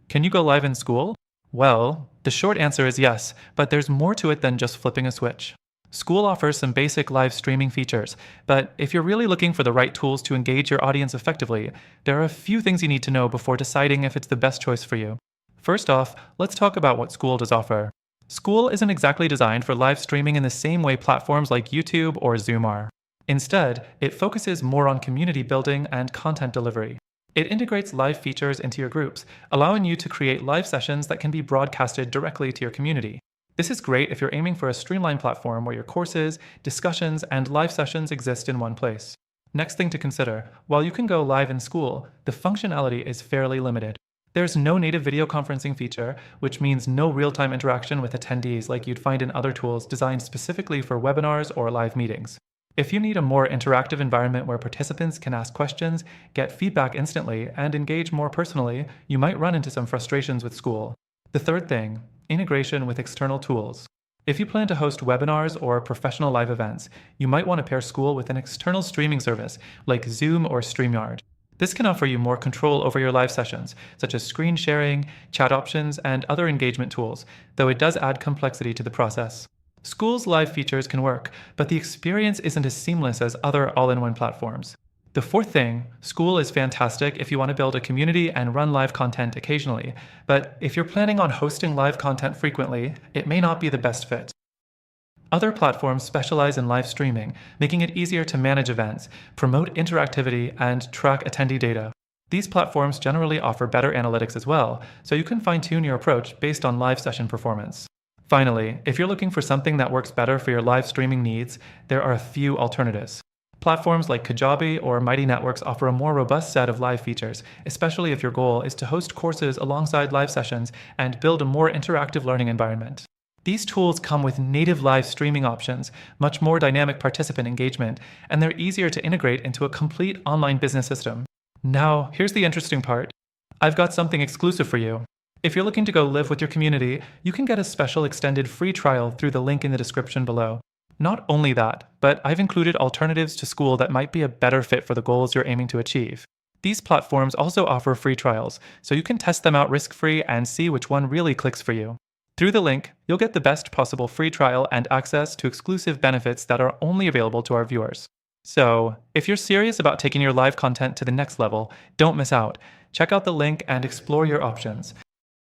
Can you go live in Skool? Well, the short answer is yes, but there's more to it than just flipping a switch. Skool offers some basic live streaming features, but if you're really looking for the right tools to engage your audience effectively, there are a few things you need to know before deciding if it's the best choice for you. First off, let's talk about what Skool does offer. Skool isn't exactly designed for live streaming in the same way platforms like YouTube or Zoom are. Instead, it focuses more on community building and content delivery. It integrates live features into your groups, allowing you to create live sessions that can be broadcasted directly to your community. This is great if you're aiming for a streamlined platform where your courses, discussions, and live sessions exist in one place. Next thing to consider, while you can go live in Skool, the functionality is fairly limited. There's no native video conferencing feature, which means no real-time interaction with attendees like you'd find in other tools designed specifically for webinars or live meetings. If you need a more interactive environment where participants can ask questions, get feedback instantly, and engage more personally, you might run into some frustrations with Skool. The third thing, integration with external tools. If you plan to host webinars or professional live events, you might want to pair Skool with an external streaming service like Zoom or StreamYard. This can offer you more control over your live sessions, such as screen sharing, chat options, and other engagement tools, though it does add complexity to the process. Skool's live features can work, but the experience isn't as seamless as other all-in-one platforms. The fourth thing, Skool is fantastic if you want to build a community and run live content occasionally, but if you're planning on hosting live content frequently, it may not be the best fit. Other platforms specialize in live streaming, making it easier to manage events, promote interactivity, and track attendee data. These platforms generally offer better analytics as well, so you can fine-tune your approach based on live session performance. Finally, if you're looking for something that works better for your live streaming needs, there are a few alternatives. Platforms like Kajabi or Mighty Networks offer a more robust set of live features, especially if your goal is to host courses alongside live sessions and build a more interactive learning environment. These tools come with native live streaming options, much more dynamic participant engagement, and they're easier to integrate into a complete online business system. Now, here's the interesting part. I've got something exclusive for you. If you're looking to go live with your community, you can get a special extended free trial through the link in the description below. Not only that, but I've included alternatives to Skool that might be a better fit for the goals you're aiming to achieve. These platforms also offer free trials, so you can test them out risk-free and see which one really clicks for you. Through the link, you'll get the best possible free trial and access to exclusive benefits that are only available to our viewers. So, if you're serious about taking your live content to the next level, don't miss out. Check out the link and explore your options.